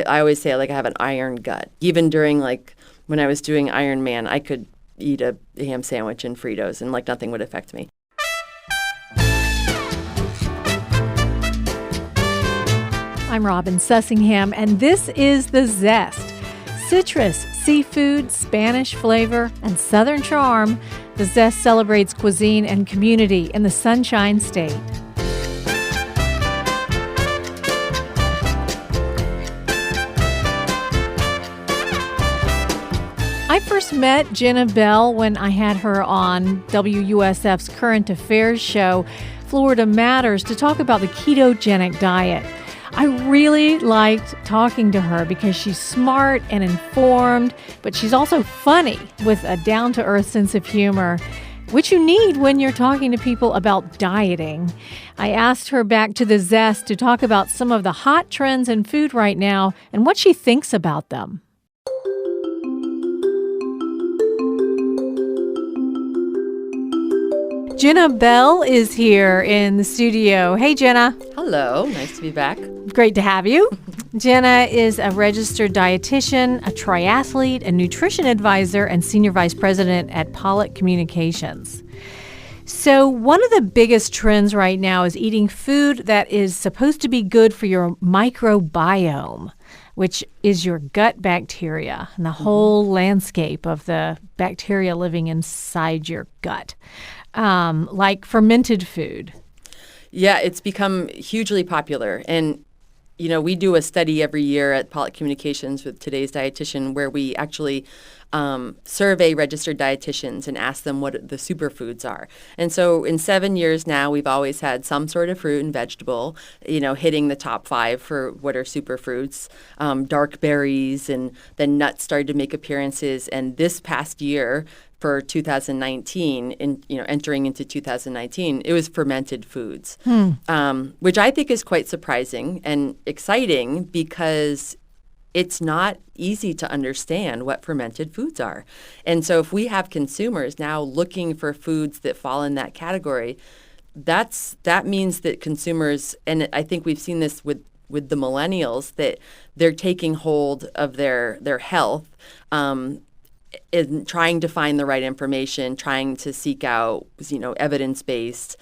I always say like I have an iron gut. Even during like when I was doing Ironman, I could eat a ham sandwich and Fritos and like nothing would affect me. I'm Robin Sussingham, and this is the Zest. Citrus, seafood, Spanish flavor, and Southern charm, the Zest celebrates cuisine and community in the Sunshine State. I first met Jenna Bell when I had her on WUSF's Current Affairs show, Florida Matters, to talk about the ketogenic diet. I really liked talking to her because she's smart and informed, but she's also funny with a down-to-earth sense of humor, which you need when you're talking to people about dieting. I asked her back to the Zest to talk about some of the hot trends in food right now and what she thinks about them. Jenna Bell is here in the studio. Hey, Jenna. Hello. Nice to be back. Great to have you. Jenna is a registered dietitian, a triathlete, a nutrition advisor, and senior vice president at Pollock Communications. So one of the biggest trends right now is eating food that is supposed to be good for your microbiome, which is your gut bacteria and the whole landscape of the bacteria living inside your gut, like fermented food. Yeah, it's become hugely popular. And, you know, we do a study every year at Pollock Communications with Today's Dietitian where we actually survey registered dietitians and ask them what the superfoods are. And so in 7 years now, we've always had some sort of fruit and vegetable, you know, hitting the top 5 for what are superfoods. Dark berries, and then nuts started to make appearances. And this past year, for 2019, entering into 2019, it was fermented foods, which I think is quite surprising and exciting because it's not easy to understand what fermented foods are. And so if we have consumers now looking for foods that fall in that category, that means that consumers, and I think we've seen this with the millennials, that they're taking hold of their health, in trying to find the right information, trying to seek out, evidence-based.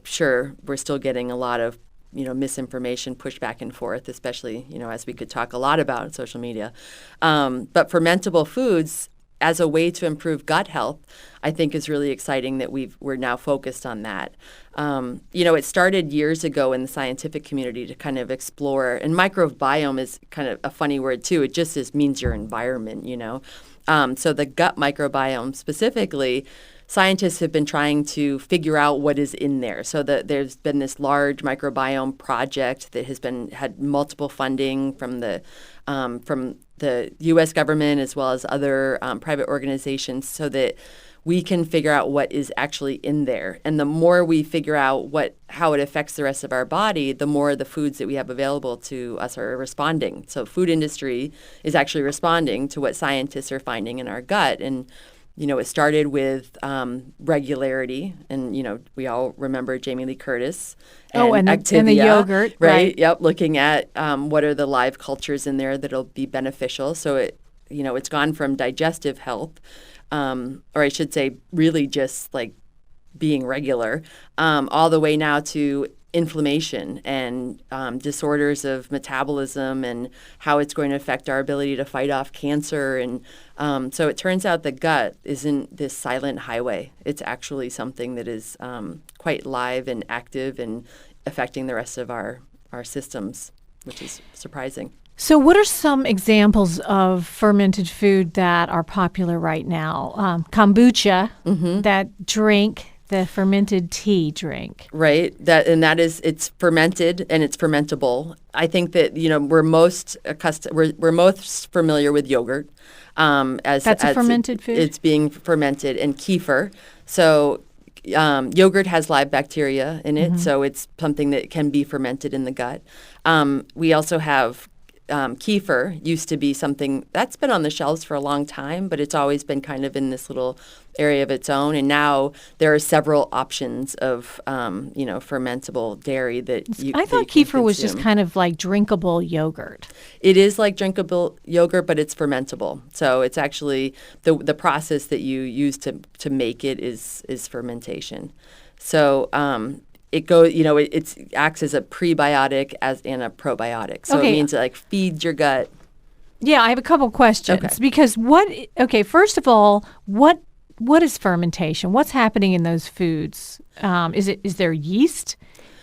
Sure, we're still getting a lot of, misinformation pushed back and forth, especially, as we could talk a lot about on social media. But fermentable foods as a way to improve gut health, I think is really exciting that we're now focused on that. It started years ago in the scientific community to kind of explore, and microbiome is kind of a funny word too. It just means your environment, So the gut microbiome specifically, scientists have been trying to figure out what is in there. So there's been this large microbiome project that has had multiple funding from the U.S. government as well as other private organizations, so that we can figure out what is actually in there. And the more we figure out how it affects the rest of our body, the more the foods that we have available to us are responding. So food industry is actually responding to what scientists are finding in our gut. And it started with regularity, and we all remember Jamie Lee Curtis and Activia, and the yogurt, right? Yep, looking at what are the live cultures in there that'll be beneficial. So it's gone from digestive health, or I should say, really just like being regular, all the way now to inflammation and disorders of metabolism and how it's going to affect our ability to fight off cancer. And so it turns out the gut isn't this silent highway. It's actually something that is quite live and active and affecting the rest of our systems, which is surprising. So what are some examples of fermented food that are popular right now? Kombucha, that drink, the fermented tea drink. Right. It's fermented and it's fermentable. I think that, we're most familiar with yogurt. That's a fermented food? It's being fermented, and kefir. So yogurt has live bacteria in it, so it's something that can be fermented in the gut. We also have kefir used to be something that's been on the shelves for a long time, but it's always been kind of in this little area of its own. And now there are several options of, fermentable dairy that I thought kefir was just kind of like drinkable yogurt. It is like drinkable yogurt, but it's fermentable. So it's actually the process that you use to make it is fermentation. So it goes, it acts as a prebiotic and a probiotic. So it means it like feeds your gut. Yeah, I have a couple questions because first of all, what is fermentation? What's happening in those foods? Is there yeast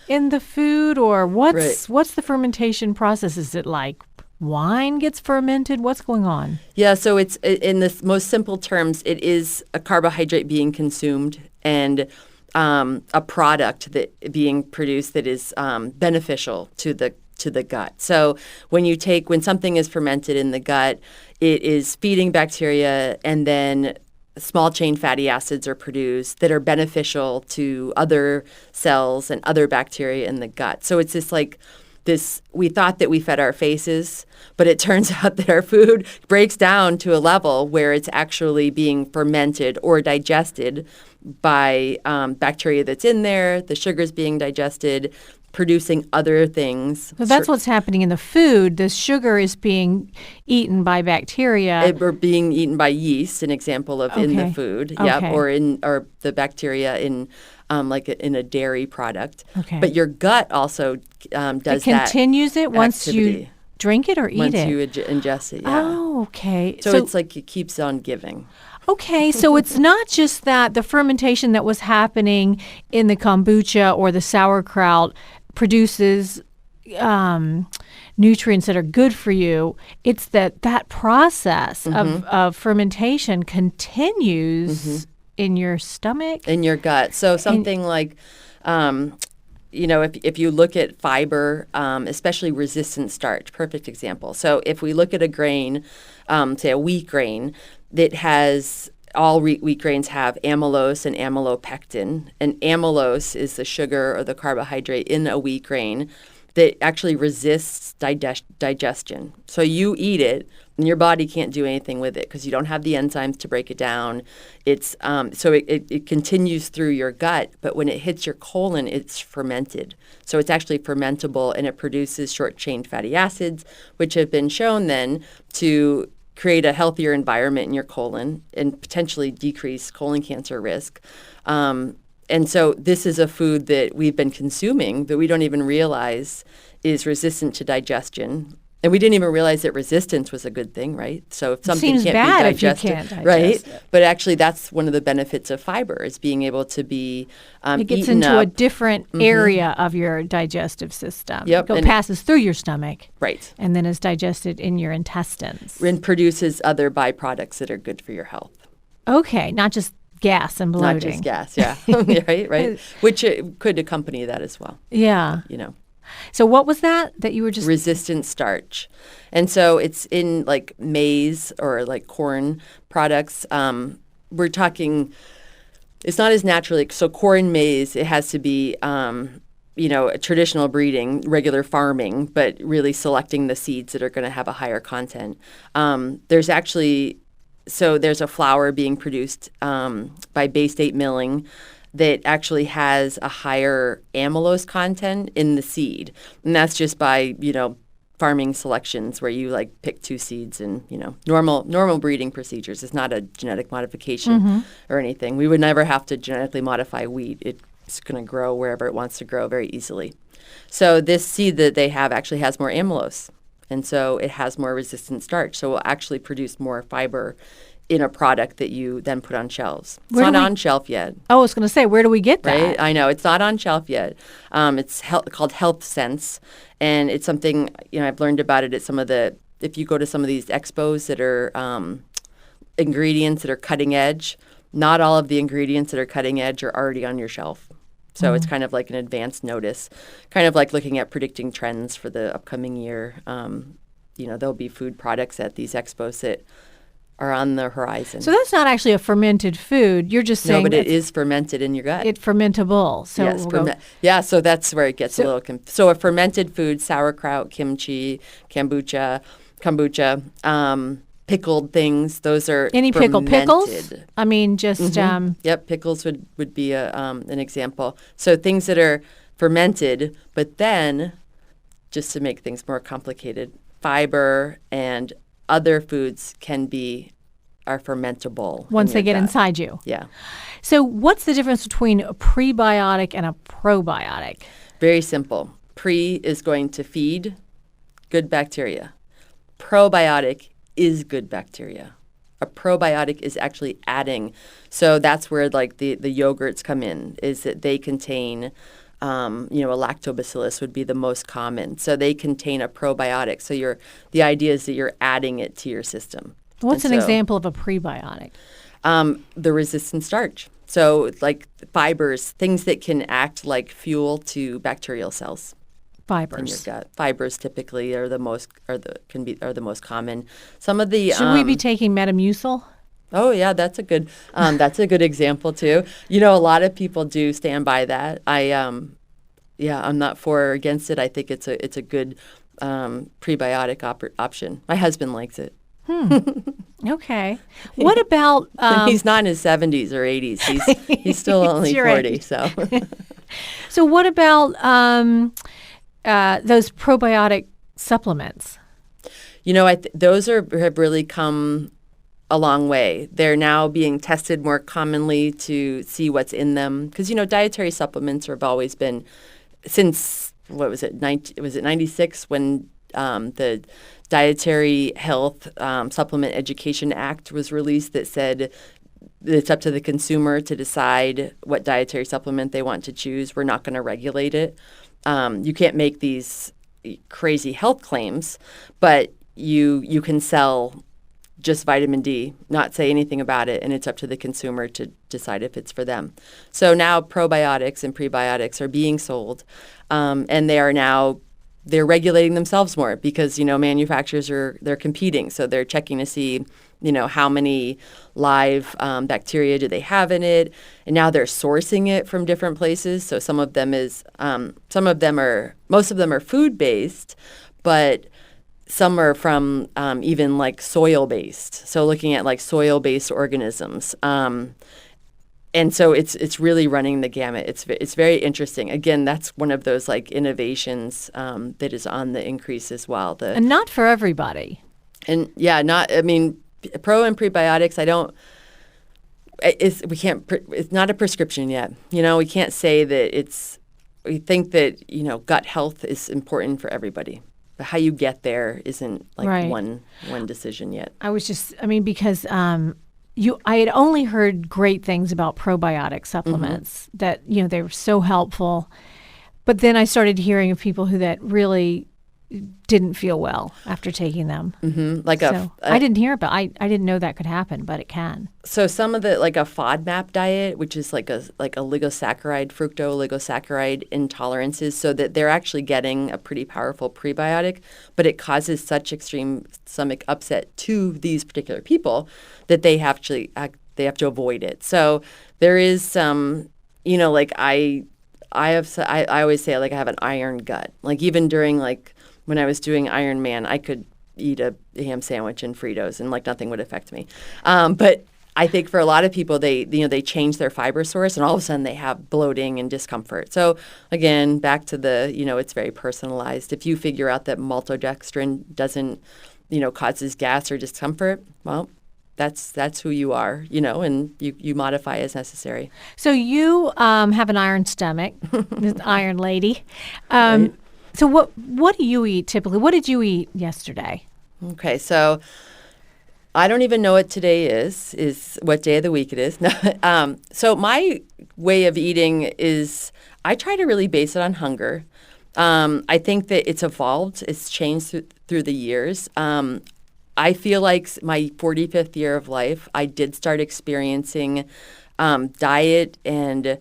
in the food, or what's the fermentation process? Is it like wine gets fermented? What's going on? Yeah, so it's in the most simple terms, it is a carbohydrate being consumed and a product that being produced that is beneficial to the gut. So when something is fermented in the gut, it is feeding bacteria, and then small chain fatty acids are produced that are beneficial to other cells and other bacteria in the gut. So it's this we thought that we fed our faces, but it turns out that our food breaks down to a level where it's actually being fermented or digested by bacteria that's in there. The sugar's being digested, producing other things. So that's what's happening in the food. The sugar is being eaten by bacteria. Or being eaten by yeast, an example of in the food. Yep, or the bacteria in in a dairy product. Okay. But your gut also does that. It continues it once you drink it or eat it? Once you ingest it, yeah. Oh, okay. So it's like it keeps on giving. Okay, so it's not just that the fermentation that was happening in the kombucha or the sauerkraut produces nutrients that are good for you. It's that process of fermentation continues in your stomach. In your gut. So something like, if you look at fiber, especially resistant starch, perfect example. So if we look at a grain, say a wheat grain, that has all wheat grains have amylose and amylopectin. And amylose is the sugar or the carbohydrate in a wheat grain that actually resists digestion. So you eat it, and your body can't do anything with it because you don't have the enzymes to break it down. It's so it continues through your gut, but when it hits your colon, it's fermented. So it's actually fermentable, and it produces short-chain fatty acids, which have been shown then to create a healthier environment in your colon and potentially decrease colon cancer risk. And so this is a food that we've been consuming that we don't even realize is resistant to digestion. And we didn't even realize that resistance was a good thing, right? So if something seems can't bad be digested, if you can't right? digest it. But actually, that's one of the benefits of fiber is being able to be it gets eaten into up. a different area of your digestive system. Yep, It passes through your stomach, right, and then is digested in your intestines. and produces other byproducts that are good for your health. Okay, not just gas and bloating. Not just gas, yeah, right. Which could accompany that as well. Yeah. So what was that you were just... Resistant starch. And so it's in like maize or like corn products. We're talking, it's not as naturally, so corn, maize, it has to be, a traditional breeding, regular farming, but really selecting the seeds that are going to have a higher content. There's a flour being produced by Bay State Milling that actually has a higher amylose content in the seed. And that's just by, farming selections where you like pick two seeds and, normal breeding procedures. It's not a genetic modification or anything. We would never have to genetically modify wheat. It's going to grow wherever it wants to grow very easily. So this seed that they have actually has more amylose. And so it has more resistant starch. So it will actually produce more fiber in a product that you then put on shelves. It's not on shelf yet. Oh, I was going to say, where do we get that? Right? I know. It's not on shelf yet. It's called Health Sense, and it's something, I've learned about it at if you go to some of these expos that are ingredients that are cutting edge, not all of the ingredients that are cutting edge are already on your shelf. So it's kind of like an advance notice, kind of like looking at predicting trends for the upcoming year. There'll be food products at these expos that are on the horizon. So that's not actually a fermented food. You're just saying no, but it is fermented in your gut. It's fermentable. So yes, so that's where it gets a little. So a fermented food: sauerkraut, kimchi, kombucha, pickled things. Those are any fermented. pickles. I mean, just Yep, pickles would be an example. So things that are fermented, but then just to make things more complicated, fiber and other foods are fermentable once they get inside you. Yeah. So what's the difference between a prebiotic and a probiotic? Very simple. Pre is going to feed good bacteria. Probiotic is good bacteria. A probiotic is actually adding. So that's where like the yogurts come in, is that they contain a lactobacillus would be the most common. So they contain a probiotic. So the idea is that you're adding it to your system. What's an example of a prebiotic? The resistant starch. So like fibers, things that can act like fuel to bacterial cells. Fibers. In your gut. Fibers typically are the most common. Some of the should we be taking Metamucil? Oh yeah, that's a good example too. A lot of people do stand by that. I'm not for or against it. I think it's a good prebiotic option. My husband likes it. Okay. What about? He's not in his 70s or 80s. He's still only 40. Age. So. So what about those probiotic supplements? Those have really come a long way. They're now being tested more commonly to see what's in them. Because, dietary supplements have always been, since, what was it, 96 when the Dietary Health Supplement Education Act was released that said it's up to the consumer to decide what dietary supplement they want to choose. We're not going to regulate it. You can't make these crazy health claims, but you can sell just vitamin D, not say anything about it, and it's up to the consumer to decide if it's for them. So now probiotics and prebiotics are being sold, and they're regulating themselves more because, manufacturers they're competing. So they're checking to see, how many live bacteria do they have in it. And now they're sourcing it from different places. So most of them are food-based, but some are from even like soil-based. So looking at like soil-based organisms. And so it's really running the gamut. It's very interesting. Again, that's one of those like innovations that is on the increase as well. And not for everybody. And pro and prebiotics. It's not a prescription yet. We can't say that we think that gut health is important for everybody. But how you get there isn't like right. one decision yet. Because. I had only heard great things about probiotic supplements that, they were so helpful. But then I started hearing of people that really didn't feel well after taking them. Mm-hmm. I didn't hear about I didn't know that could happen, but it can. So some of like a Fodmap diet, which is like a fructooligosaccharide intolerances, so that they're actually getting a pretty powerful prebiotic, but it causes such extreme stomach upset to these particular people that they have to avoid it. So there is some, I always say like I have an iron gut. Like even during like when I was doing Ironman, I could eat a ham sandwich and Fritos and like nothing would affect me. But I think for a lot of people, they change their fiber source and all of a sudden they have bloating and discomfort. So again, back to it's very personalized. If you figure out that maltodextrin doesn't, causes gas or discomfort, well, that's who you are, and you modify as necessary. So you have an iron stomach, iron lady. Right. So what do you eat typically? What did you eat yesterday? Okay, so I don't even know what today is what day of the week it is. So my way of eating is I try to really base it on hunger. I think that it's evolved. It's changed through the years. I feel like my 45th year of life, I did start experiencing diet and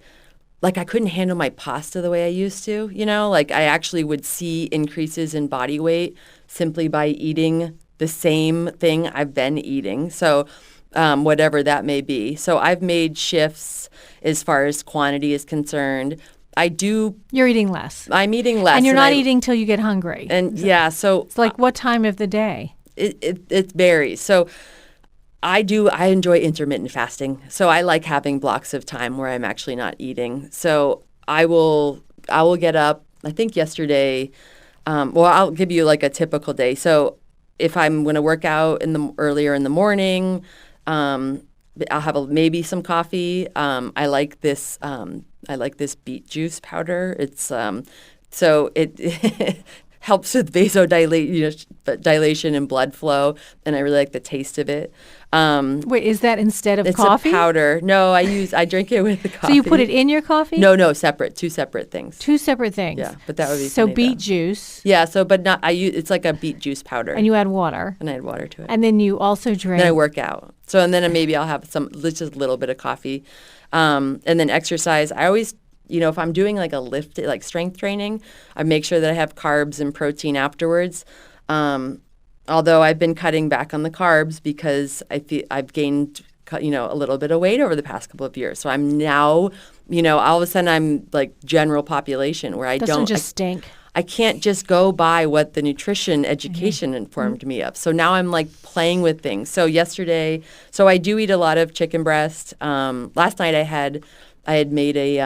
like I couldn't handle my pasta the way I used to, like I actually would see increases in body weight simply by eating the same thing I've been eating. So whatever that may be. So I've made shifts as far as quantity is concerned. You're eating less. I'm eating less. And you're not eating till you get hungry. And so it's like what time of the day? It varies. So I enjoy intermittent fasting. So I like having blocks of time where I'm actually not eating. So I will get up. I think yesterday, I'll give you like a typical day. So if I'm going to work out earlier in the morning, I'll have maybe some coffee. I like this beet juice powder. It's so it helps with vasodilation and blood flow, and I really like the taste of it. Wait, is that instead of coffee? It's a powder. No, I drink it with the coffee. So you put it in your coffee? No, separate. Two separate things. Two separate things. Yeah, but that would be so funny, beet though. Juice. Yeah, but not. It's like a beet juice powder. And you add water. And I add water to it. And then you also drink. Then I work out. So and then maybe I'll have just a little bit of coffee, and then exercise. I always. If I'm doing like a lift, like strength training, I make sure that I have carbs and protein afterwards. Although I've been cutting back on the carbs because I feel I've gained, a little bit of weight over the past couple of years. So I'm now, all of a sudden I'm like general population where Doesn't just stink. I can't just go by what the nutrition education informed me of. So now I'm like playing with things. So yesterday, I do eat a lot of chicken breast. Last night I had made a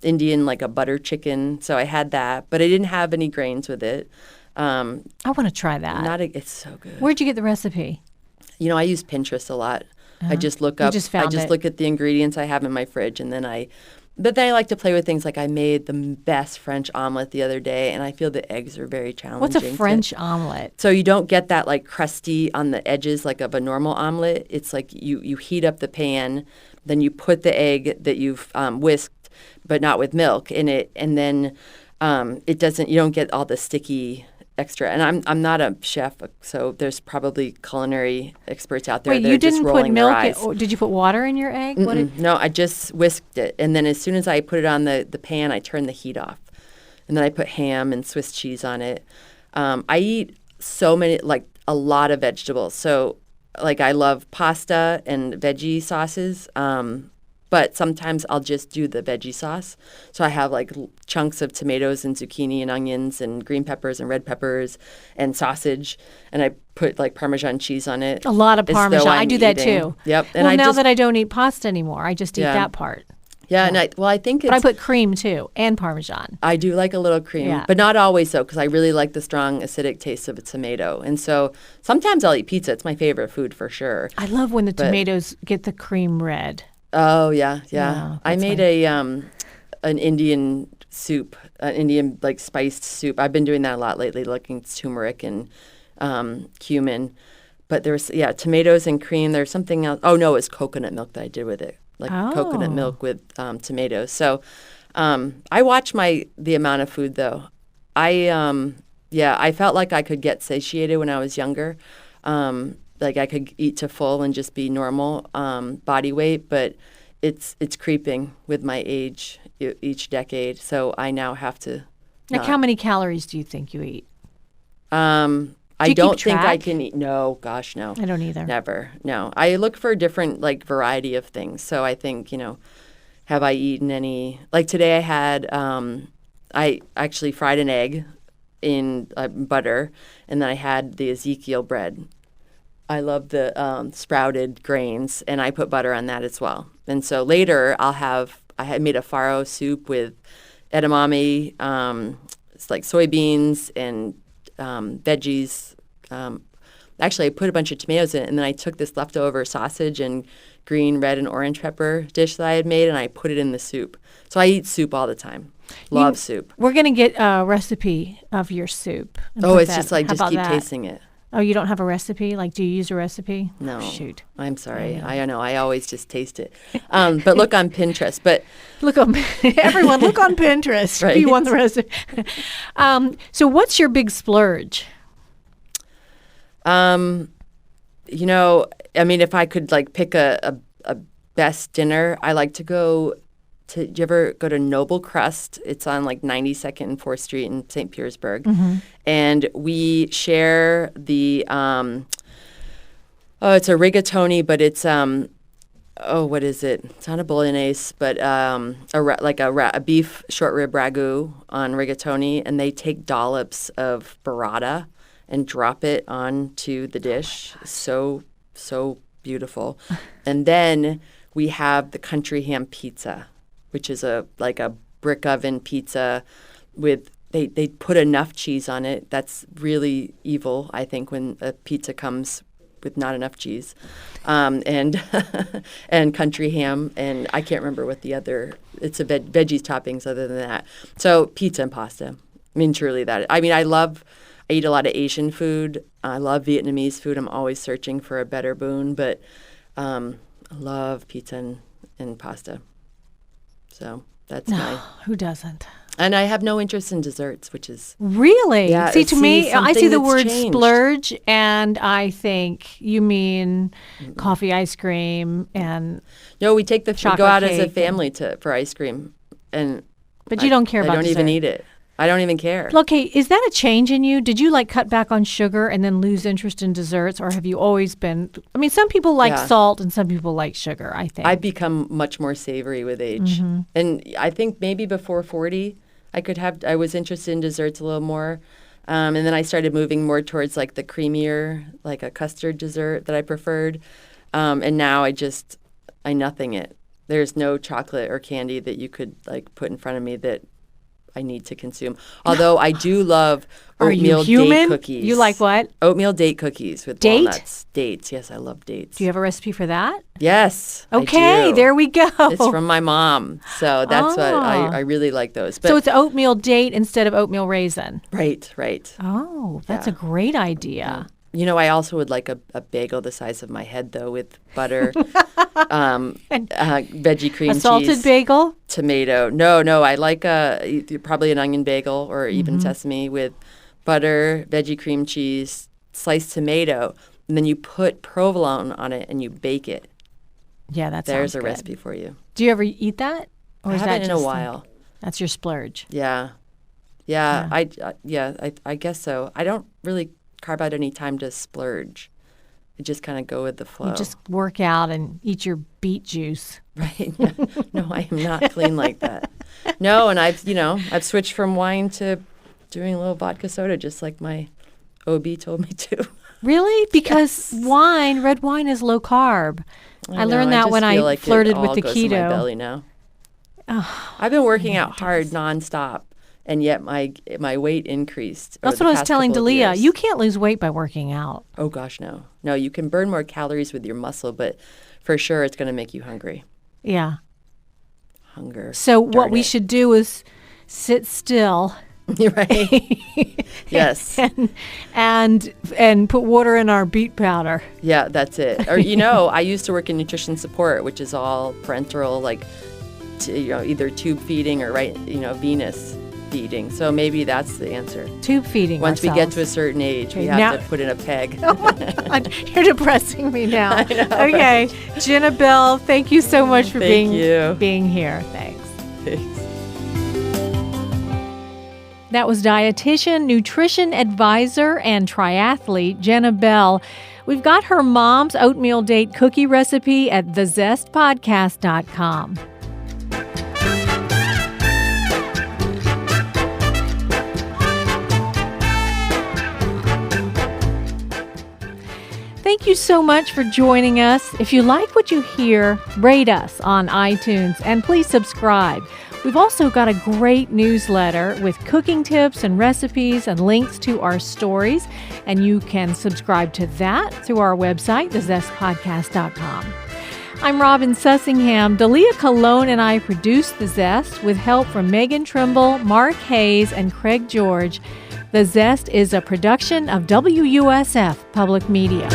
Indian, like a butter chicken, so I had that, but I didn't have any grains with it. I want to try that. It's so good. Where'd you get the recipe? I use Pinterest a lot. I just look up. Look at the ingredients I have in my fridge, and then I like to play with things. Like I made the best French omelet the other day, and I feel the eggs are very challenging. What's a French omelet? So you don't get that like crusty on the edges like of a normal omelet. It's like you heat up the pan. Then you put the egg that you've whisked, but not with milk, in it, and then it doesn't. You don't get all the sticky extra. And I'm not a chef, so there's probably culinary experts out there. Wait, that you are just didn't put rolling milk? their eyes. Did you put water in your egg? No, I just whisked it, and then as soon as I put it on the pan, I turn the heat off, and then I put ham and Swiss cheese on it. I eat a lot of vegetables, so. Like I love pasta and veggie sauces, but sometimes I'll just do the veggie sauce. So I have like chunks of tomatoes and zucchini and onions and green peppers and red peppers and sausage, and I put like Parmesan cheese on it. A lot of Parmesan. I do that too. Yep. And now that I don't eat pasta anymore, I just eat that part. Yeah, and I think But I put cream too and Parmesan. I do like a little cream, but not always so, because I really like the strong acidic taste of a tomato. And so sometimes I'll eat pizza. It's my favorite food for sure. I love when the tomatoes get the cream red. Oh yeah. I made an Indian soup, an Indian like spiced soup. I've been doing that a lot lately, looking at turmeric and cumin. But there's tomatoes and cream. There's something else. Oh no, it was coconut milk that I did with it. Like coconut milk with tomatoes. So I watch the amount of food though. I felt like I could get satiated when I was younger. Like I could eat to full and just be normal body weight, but it's creeping with my age each decade. So I now have to. Like how many calories do you think you eat? I don't think I can eat. No, gosh, no. I don't either. Never. No. I look for a different variety of things. So I think, have I eaten any? Like today I had, I actually fried an egg in butter, and then I had the Ezekiel bread. I love the sprouted grains, and I put butter on that as well. And so later I had made a farro soup with edamame, it's like soybeans and veggies. Actually, I put a bunch of tomatoes in it, and then I took this leftover sausage and green, red, and orange pepper dish that I had made, and I put it in the soup. So I eat soup all the time. Love soup. We're going to get a recipe of your soup. Just keep tasting it. Oh, you don't have a recipe? Like, do you use a recipe? No. Oh, shoot. I'm sorry. I know. I always just taste it. But look on Pinterest. Everyone, look on Pinterest. Right. You want the recipe. So what's your big splurge? If I could pick a best dinner, I like to go do you ever go to Noble Crust? It's on like 92nd and 4th Street in St. Petersburg. And we share the, it's a rigatoni, but it's, what is it? It's not a bolognese, but a beef short rib ragu on rigatoni. And they take dollops of burrata and drop it onto the dish. So beautiful. And then we have the country ham pizza, which is a brick oven pizza with they put enough cheese on it. That's really evil, I think, when a pizza comes with not enough cheese, and and country ham, and I can't remember what the other. It's a veggies toppings other than that. So pizza and pasta. I mean, truly that. I mean, I eat a lot of Asian food. I love Vietnamese food. I'm always searching for a better boon, but I love pizza and pasta. So that's who doesn't? And I have no interest in desserts, which is really. Yeah, see, to me, I see the word changed. splurge, and I think you mean coffee, ice cream, and no. We go out as a family for ice cream, but you don't care about. I don't dessert. even eat it. I don't even care. Okay, is that a change in you? Did you cut back on sugar and then lose interest in desserts, or have you always been? I mean, some people like salt and some people like sugar, I think. I've become much more savory with age. And I think maybe before 40, I was interested in desserts a little more. And then I started moving more towards the creamier, like a custard dessert that I preferred. And now I nothing it. There's no chocolate or candy that you could put in front of me that I need to consume. Although I do love oatmeal date cookies. You like what? Oatmeal date cookies with walnuts. Dates. Yes, I love dates. Do you have a recipe for that? Yes. Okay, I do. there we go. It's from my mom. So that's what I really like those. But, so it's oatmeal date instead of oatmeal raisin. Right. Oh, that's a great idea. You know, I also would like a bagel the size of my head, though, with butter, veggie cream cheese. A salted bagel? Tomato. No. I like probably an onion bagel or even sesame with butter, veggie cream cheese, sliced tomato, and then you put provolone on it and you bake it. Yeah, that's There's a recipe for you. Do you ever eat that? Or I is haven't that in a while. That's your splurge. Yeah. I guess so. I don't really carve out any time to splurge. I just kind of go with the flow. You just work out and eat your beet juice. Right. Yeah. No, I am not clean like that. No, and I've switched from wine to doing a little vodka soda, just like my OB told me to. Really? Because red wine is low carb. I learned that when I flirted with the keto. In my belly now. I've been working out hard nonstop. And yet my weight increased. That's what I was telling Dalia. You can't lose weight by working out. Oh, gosh, no. No, you can burn more calories with your muscle, but for sure it's going to make you hungry. Yeah. Hunger. So what we should do is sit still. Right. Yes. And put water in our beet powder. Yeah, that's it. Or, I used to work in nutrition support, which is all parenteral, either tube feeding or, venous feeding. So maybe that's the answer. Tube feeding. Once we get to a certain age, we have to put in a peg. Oh my God, you're depressing me now. I know, okay, right? Jenna Bell, thank you so much for being here. Thanks. Thanks. That was dietitian, nutrition advisor, and triathlete Jenna Bell. We've got her mom's oatmeal date cookie recipe at thezestpodcast.com. Thank you so much for joining us. If you like what you hear, rate us on iTunes and please subscribe. We've also got a great newsletter with cooking tips and recipes and links to our stories, and you can subscribe to that through our website, thezestpodcast.com. I'm Robin Sussingham. Dalia Colon and I produce The Zest with help from Megan Trimble, Mark Hayes, and Craig George. The Zest is a production of WUSF Public Media.